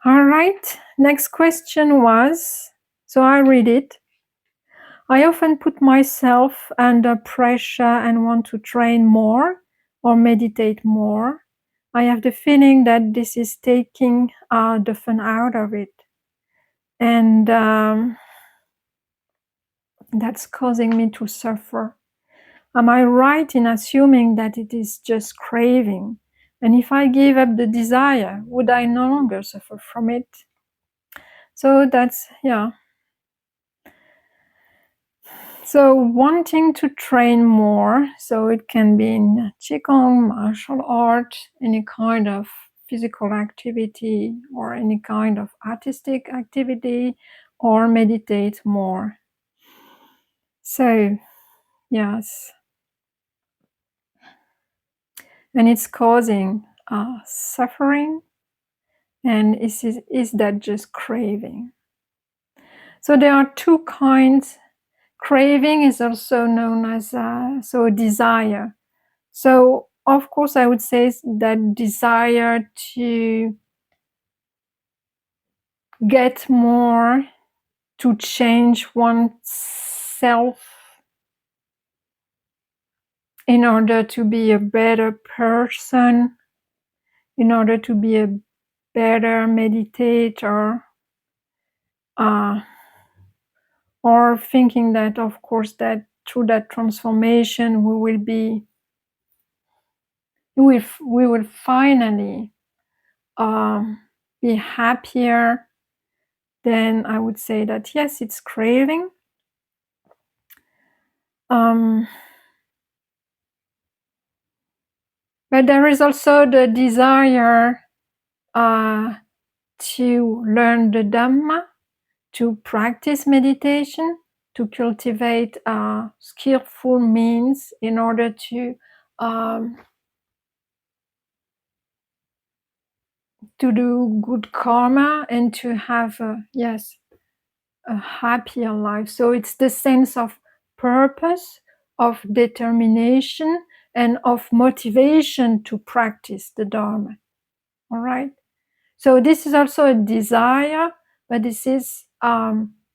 All right, next question was, so I read it. I often put myself under pressure and want to train more or meditate more. I have the feeling that this is taking the fun out of it. And that's causing me to suffer. Am I right in assuming that it is just craving? And if I give up the desire, would I no longer suffer from it? So that's, yeah. So wanting to train more, so it can be in Qigong, martial art, any kind of physical activity or any kind of artistic activity, or meditate more. So, yes. And it's causing suffering, and is that just craving? So there are two kinds. Craving is also known as desire. So of course I would say that desire to get more, to change oneself in order to be a better person, in order to be a better meditator, or thinking that, of course, that through that transformation we will finally be happier. Then I would say that yes, it's craving. But there is also the desire to learn the Dharma, to practice meditation, to cultivate skillful means in order to do good karma and to have a happier life. So it's the sense of purpose, of determination, and of motivation to practice the Dharma. All right. So this is also a desire, but this is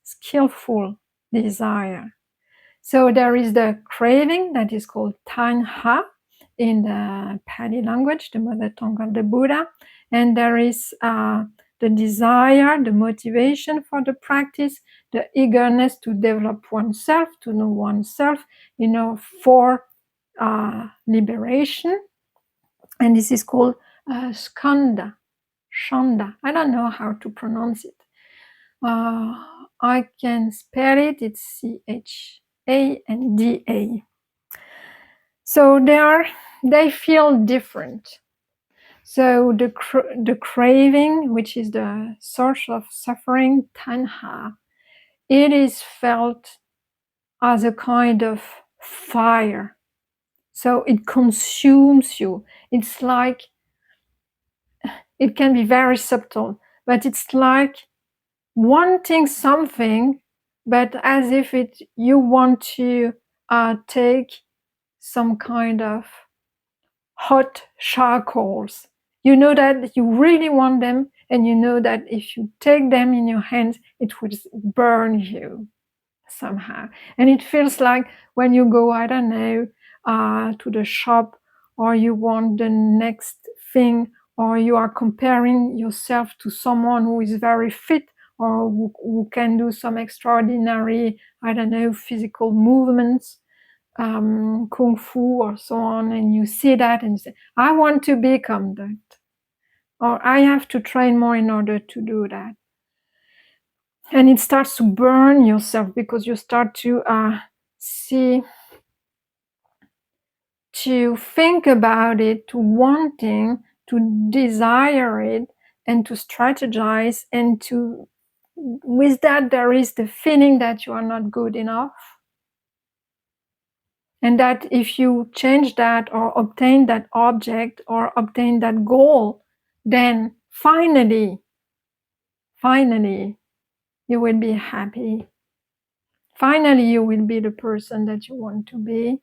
skillful desire. So there is the craving that is called tanha in the Pali language, the mother tongue of the Buddha, and there is the desire, the motivation for the practice, the eagerness to develop oneself, to know oneself, for liberation, and this is called skanda. Shanda. I don't know how to pronounce it. I can spell it. It's C-H-A-N-D-A. So they feel different. So the craving, which is the source of suffering, tanha, it is felt as a kind of fire. So it consumes you. It's like, it can be very subtle, but it's like wanting something, but as if you want to take some kind of hot charcoals. You know that you really want them, and you know that if you take them in your hands, it will burn you somehow. And it feels like when you go, I don't know, to the shop, or you want the next thing, or you are comparing yourself to someone who is very fit, or who can do some extraordinary, I don't know, physical movements, kung fu or so on, and you see that and you say, I want to become that, or I have to train more in order to do that. And it starts to burn yourself, because you start to to think about it, to wanting, to desire it, and to strategize, and with that there is the feeling that you are not good enough, and that if you change that or obtain that object or obtain that goal, then finally you will be happy. Finally you will be the person that you want to be,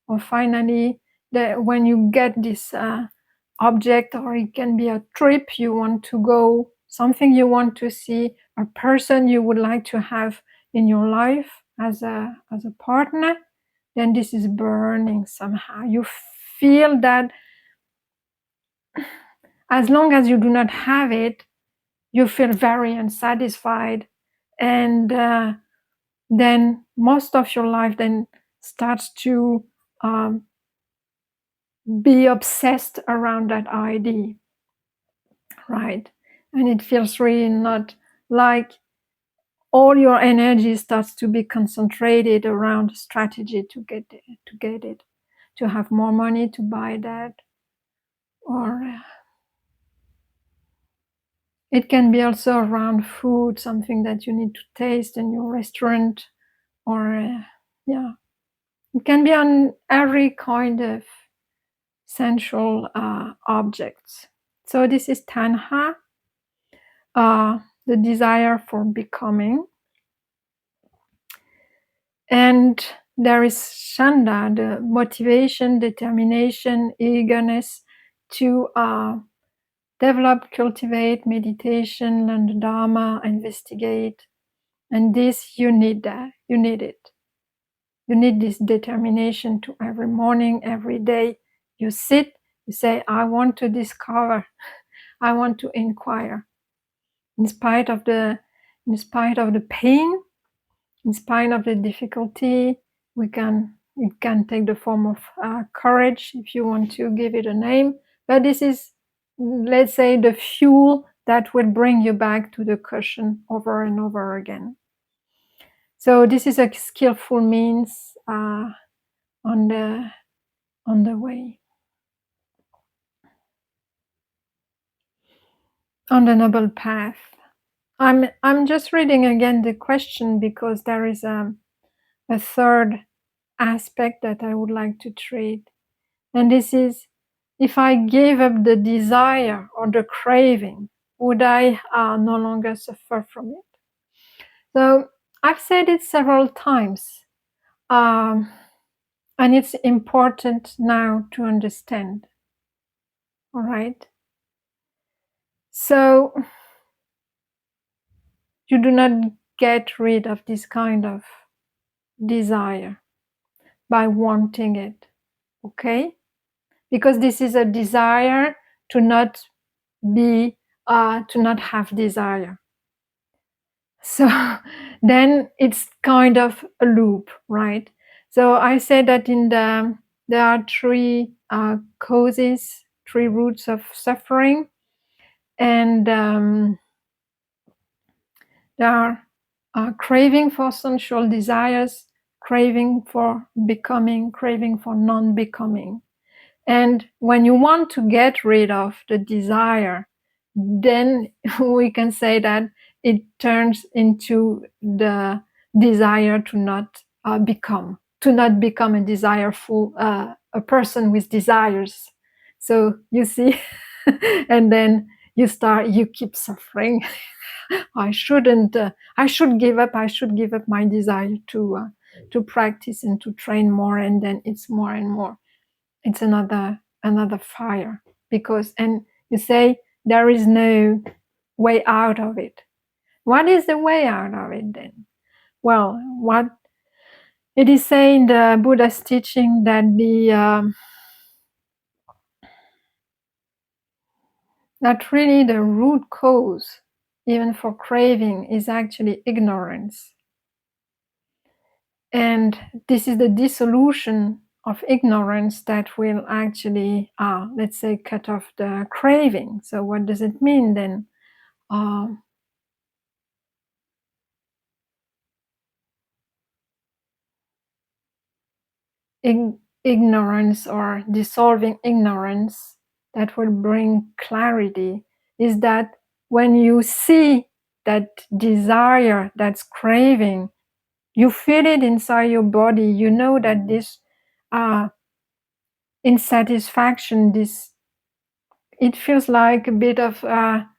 or finally when you get this object, or it can be a trip, you want to go something you want to see, a person you would like to have in your life as a partner, then this is burning somehow. You feel that as long as you do not have it, you feel very unsatisfied, and then most of your life then starts to um, be obsessed around that idea, right? And it feels really not like all your energy starts to be concentrated around strategy to get it, to have more money to buy that, or it can be also around food, something that you need to taste in your restaurant, or yeah, it can be on every kind of sensual objects. So this is tanha, the desire for becoming. And there is chanda, the motivation, determination, eagerness to develop, cultivate meditation, learn the Dharma, investigate. And this, you need that. You need it. You need this determination to every morning, every day. You sit, you say, I want to discover, I want to inquire. In spite of the pain, in spite of the difficulty, it can take the form of courage, if you want to give it a name. But this is, let's say, the fuel that will bring you back to the cushion over and over again. So this is a skillful means on the way, on the noble path. I'm just reading again the question because there is a third aspect that I would like to treat. And this is, if I gave up the desire or the craving, would I no longer suffer from it? So I've said it several times, and it's important now to understand. All right. So you do not get rid of this kind of desire by wanting it. Okay? Because this is a desire to not be, to not have desire. So then it's kind of a loop, right? So I said that there are three causes, three roots of suffering, and there are craving for sensual desires, craving for becoming, craving for non-becoming. And when you want to get rid of the desire, then we can say that it turns into the desire to not become a desireful, a person with desires. So you see, and then you keep suffering. I shouldn't, I should give up my desire to practice and to train more. And then it's more and more. It's another fire, because, and you say there is no way out of it. What is the way out of it then? Well, what it is saying, the Buddha's teaching, that that really the root cause, even for craving, is actually ignorance. And this is the dissolution of ignorance that will actually, let's say, cut off the craving. So what does it mean then? Ignorance, or dissolving ignorance, that will bring clarity, is that when you see that desire, that's craving, you feel it inside your body, you know that this insatisfaction, this, it feels like a bit of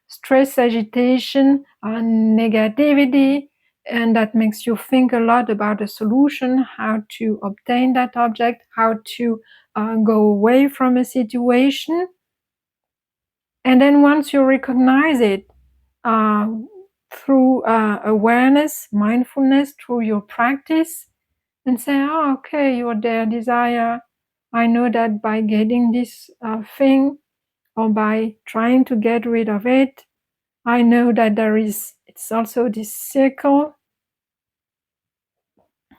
stress, agitation, negativity, and that makes you think a lot about a solution, how to obtain that object, how to go away from a situation. And then once you recognize it, through awareness, mindfulness, through your practice, and say, oh, okay, you're there, desire. I know that by getting this thing, or by trying to get rid of it, I know that it's also this circle.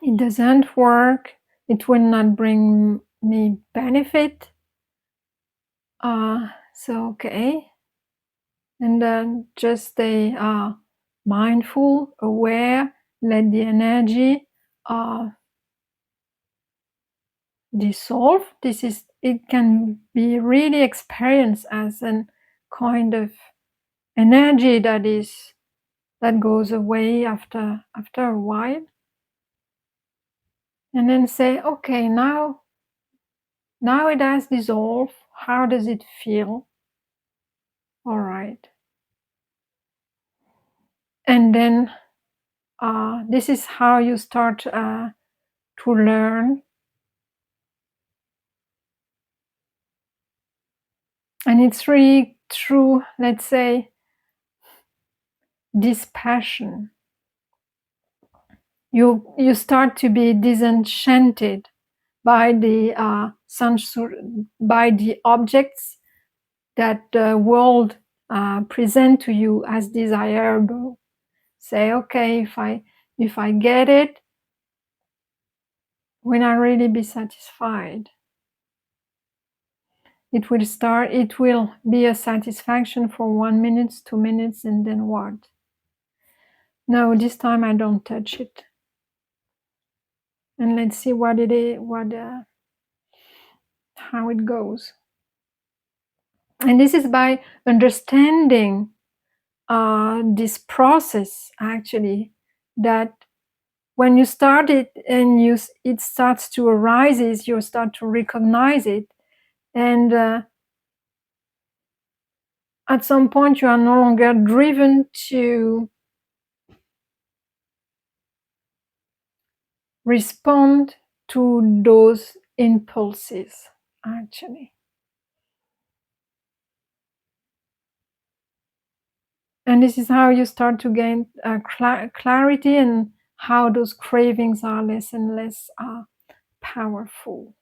It doesn't work. It will not bring me benefit. So, okay. And then just stay mindful, aware, let the energy dissolve. It can be really experienced as a kind of energy that goes away after a while. And then say, okay, now it has dissolved. How does it feel? All right. And then this is how you start to learn. And it's really through, let's say, dispassion. You start to be disenchanted by the by the objects that the world present to you as desirable. Say, okay, if I get it, will I really be satisfied? It will be a satisfaction for 1 minute, 2 minutes, and then what? No, this time I don't touch it. And let's see what it is, how it goes. And this is by understanding this process, actually, that when you start it and it starts to arise, you start to recognize it. And at some point, you are no longer driven to respond to those impulses, actually. And this is how you start to gain clarity, and how those cravings are less and less powerful,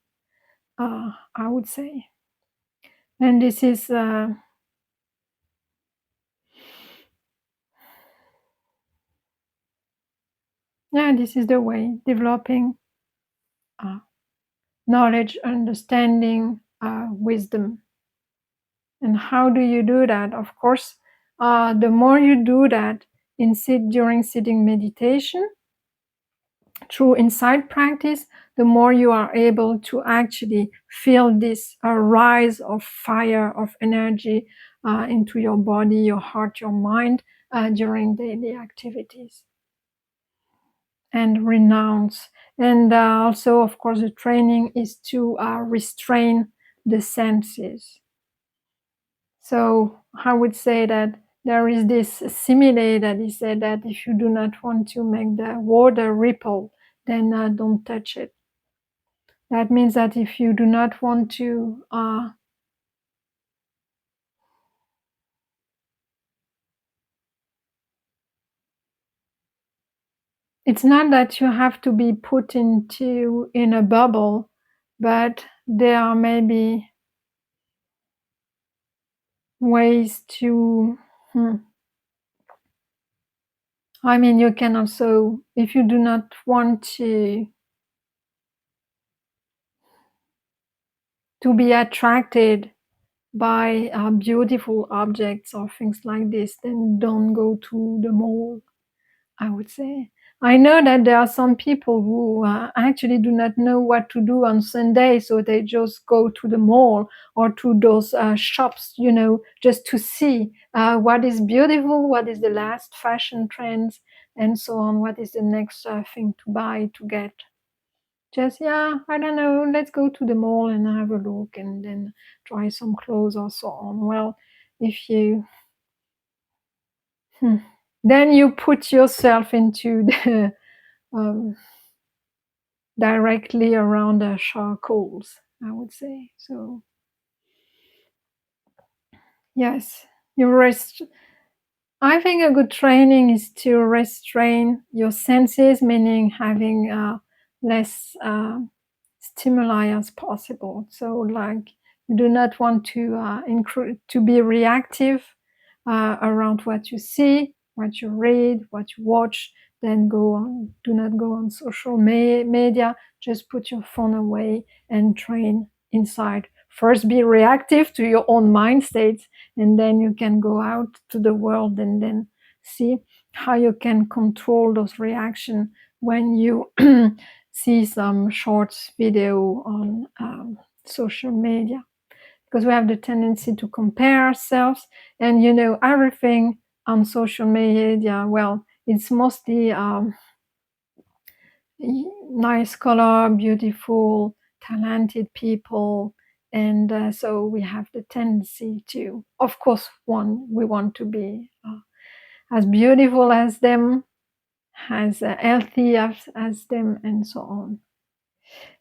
I would say. And this is this is the way, developing knowledge, understanding, wisdom. And how do you do that? Of course, the more you do that during sitting meditation, through insight practice, the more you are able to actually feel this rise of fire, of energy into your body, your heart, your mind during daily activities. And renounce. And also, of course, the training is to restrain the senses. So I would say that there is this simile that he said that if you do not want to make the water ripple, then don't touch it. That means that if you do not want to it's not that you have to be put in a bubble, but there are maybe ways to I mean, you can also, if you do not want to be attracted by beautiful objects or things like this, then don't go to the mall, I would say. I know that there are some people who actually do not know what to do on Sunday, so they just go to the mall or to those shops, just to see what is beautiful, what is the last fashion trends, and so on, what is the next thing to buy, to get. Just, I don't know, let's go to the mall and have a look and then try some clothes or so on. Well, if you then you put yourself into the directly around the charcoals, I would say. So yes, you rest. I think a good training is to restrain your senses, meaning having less stimuli as possible. So, like, you do not want to be reactive around what you see, what you read, what you watch. Then do not go on social media. Just put your phone away and train inside. First, be reactive to your own mind states, and then you can go out to the world and then see how you can control those reactions when you see some short video on social media, because we have the tendency to compare ourselves, and everything on social media, well, it's mostly nice color, beautiful, talented people, and so we have the tendency to, of course, we want to be as beautiful as them, as healthy as them, and so on.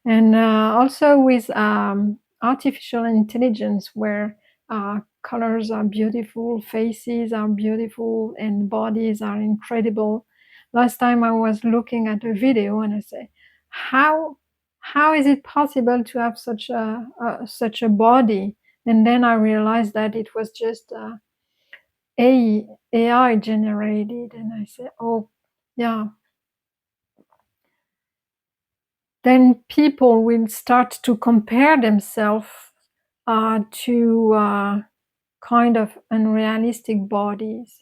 And also with artificial intelligence, where colors are beautiful, faces are beautiful, and bodies are incredible. Last time I was looking at a video and I say, how is it possible to have such a body? And then I realized that it was just AI generated, and I said, oh, yeah. Then people will start to compare themselves to kind of unrealistic bodies.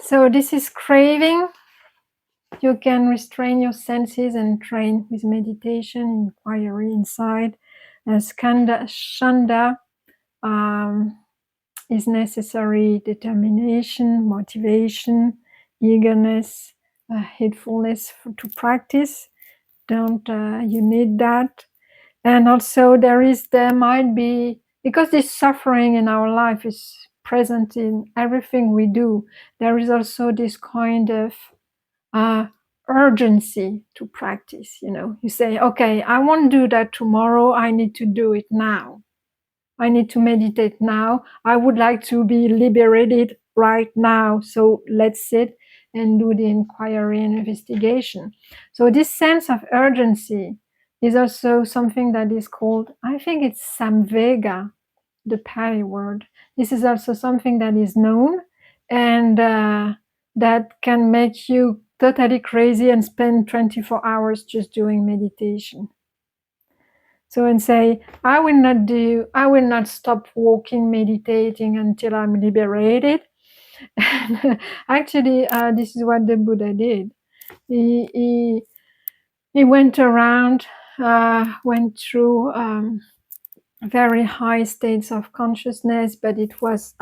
So this is craving. You can restrain your senses and train with meditation, inquiry inside. Shanda is necessary: determination, motivation, eagerness, heedfulness to practice. Don't you need that? And also there might be, because this suffering in our life is present in everything we do, there is also this kind of urgency to practice. You say, okay, I won't do that tomorrow, I need to do it now. I need to meditate now. I would like to be liberated right now. So let's sit and do the inquiry and investigation. So this sense of urgency is also something that is called, I think it's samvega, the Pali word. This is also something that is known, and that can make you totally crazy and spend 24 hours just doing meditation. So, and say, I will not stop walking, meditating until I'm liberated. And actually, this is what the Buddha did. He went around, went through very high states of consciousness, but it was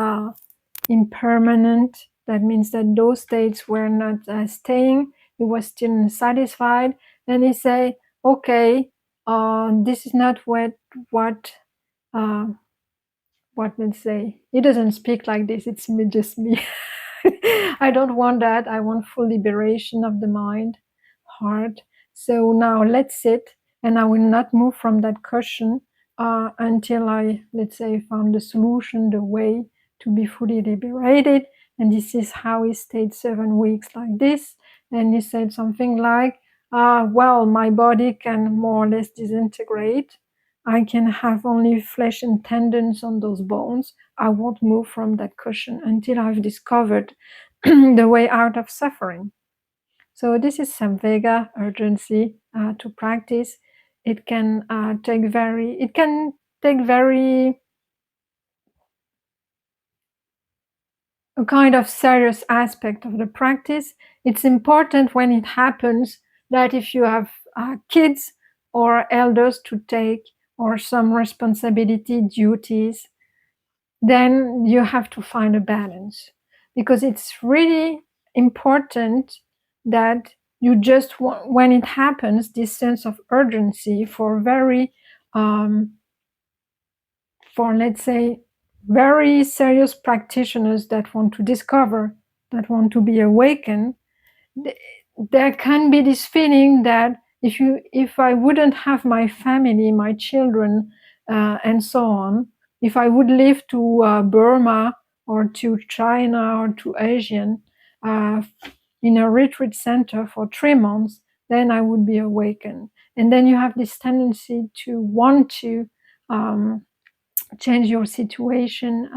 impermanent. That means that those states were not staying. He was still satisfied, and he said, okay, this is not what let's say, he doesn't speak like this, it's just me. I don't want that. I want full liberation of the mind, heart. So now let's sit, and I will not move from that cushion until I, let's say, found the solution, the way to be fully liberated. And this is how he stayed 7 weeks like this. And he said something like, well, my body can more or less disintegrate. I can have only flesh and tendons on those bones. I won't move from that cushion until I've discovered the way out of suffering. So this is samvega, urgency to practice. It can take very a kind of serious aspect of the practice. It's important when it happens that if you have kids or elders to take, or some responsibility, duties, then you have to find a balance, because it's really important that you just, when it happens, this sense of urgency for let's say, very serious practitioners that want to discover, that want to be awakened, there can be this feeling that if I wouldn't have my family, my children, and so on, if I would live to Burma or to China or to Asian in a retreat center for 3 months, then I would be awakened. And then you have this tendency to want to change your situation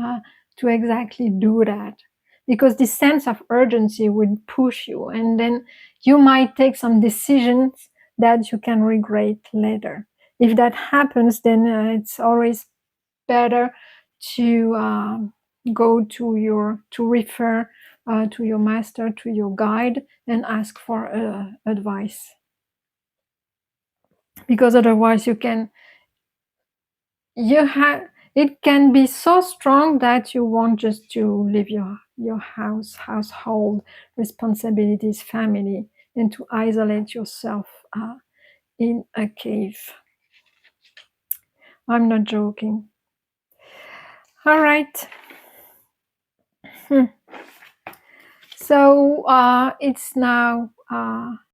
to exactly do that, because this sense of urgency would push you, and then you might take some decisions that you can regret later. If that happens, then it's always better to go to refer to your master, to your guide, and ask for advice, because otherwise it can be so strong that you want just to leave your household responsibilities, family, and to isolate yourself in a cave. I'm not joking. All right. So it's now